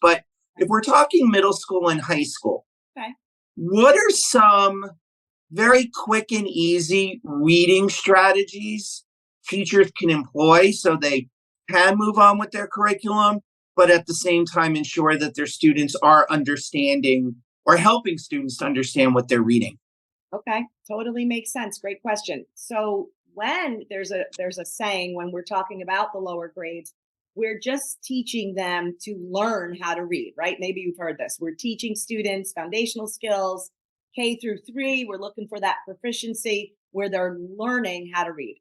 But if we're talking middle school and high school, Okay. what are some very quick and easy reading strategies teachers can employ so they can move on with their curriculum, but at the same time ensure that their students are understanding or helping students to understand what they're reading? Okay. Totally makes sense. Great question. So when there's a saying when we're talking about the lower grades, we're just teaching them to learn how to read, right? Maybe you've heard this. We're teaching students foundational skills, K through 3. We're looking for that proficiency where they're learning how to read.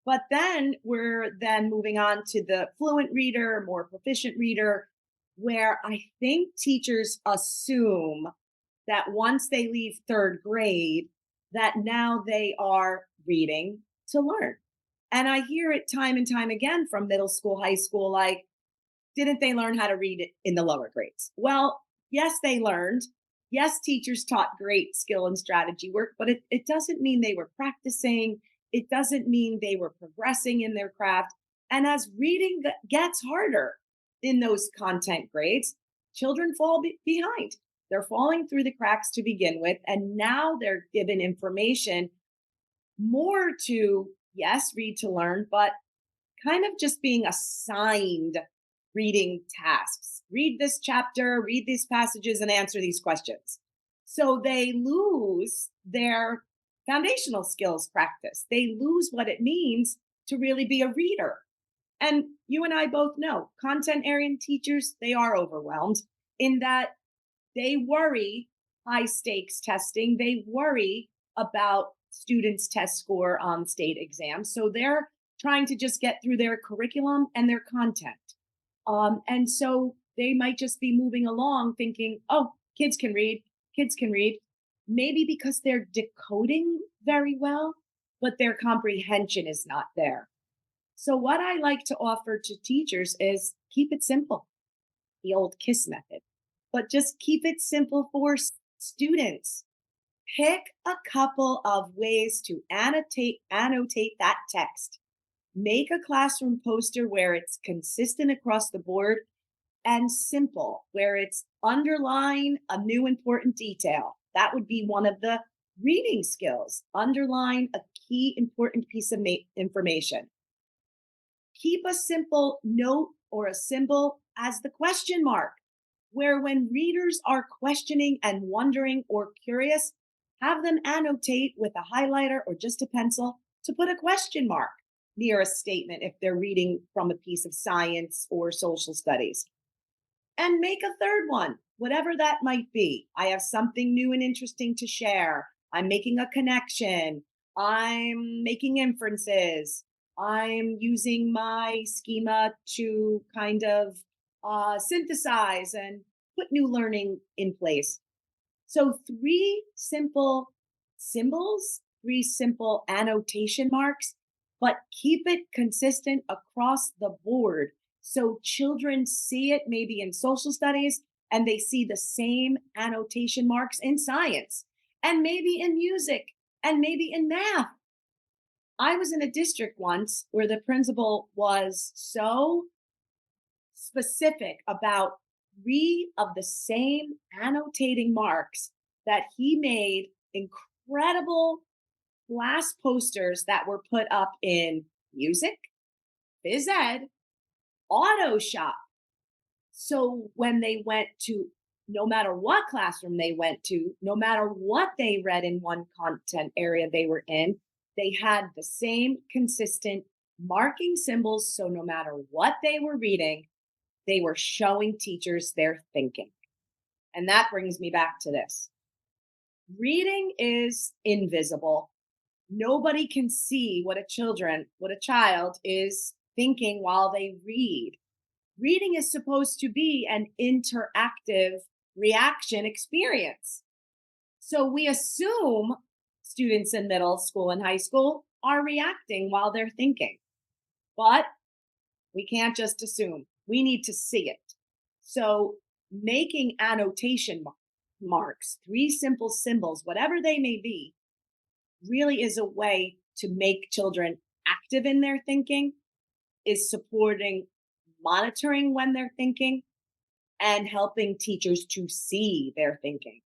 But then we're then moving on to the fluent reader, more proficient reader, where I think teachers assume that once they leave third grade, that now they are reading to learn. And I hear it time and time again from middle school, high school, like, didn't they learn how to read it in the lower grades? Well, yes, they learned. Yes, teachers taught great skill and strategy work, but it doesn't mean they were practicing. It doesn't mean they were progressing in their craft. And as reading gets harder in those content grades, children fall behind. They're falling through the cracks to begin with. And now they're given information more to, yes, read to learn, but kind of just being assigned reading tasks. Read this chapter, read these passages, and answer these questions. So they lose their foundational skills practice. They lose what it means to really be a reader. And you and I both know content area teachers, they are overwhelmed in that they worry high stakes testing. They worry about students' test score on state exams. So they're trying to just get through their curriculum and their content. And so they might just be moving along thinking, oh, kids can read, maybe because they're decoding very well, but their comprehension is not there. So, what I like to offer to teachers is keep it simple, the old KISS method, but just keep it simple for students. Pick a couple of ways to annotate that text. Make a classroom poster where it's consistent across the board and simple, where it's underline a new important detail. That would be one of the reading skills. Underline a key important piece of information. Keep a simple note or a symbol as the question mark, where when readers are questioning and wondering or curious, have them annotate with a highlighter or just a pencil to put a question mark near a statement if they're reading from a piece of science or social studies. And make a third one, whatever that might be. I have something new and interesting to share. I'm making a connection. I'm making inferences. I'm using my schema to kind of synthesize and put new learning in place. So, three simple symbols, three simple annotation marks, but keep it consistent across the board so children see it maybe in social studies and they see the same annotation marks in science and maybe in music and maybe in math. I was in a district once where the principal was so specific about three of the same annotating marks that he made incredible glass posters that were put up in music, phys ed, auto shop. So when they went to, no matter what classroom they went to, no matter what they read in one content area they were in, they had the same consistent marking symbols. So no matter what they were reading, they were showing teachers their thinking. And that brings me back to this. Reading is invisible. Nobody can see what a child is thinking while they read. Reading is supposed to be an interactive reaction experience. So we assume students in middle school and high school are reacting while they're thinking. But we can't just assume. We need to see it. So making annotation marks, three simple symbols, whatever they may be, really is a way to make children active in their thinking, is supporting monitoring when they're thinking, and helping teachers to see their thinking.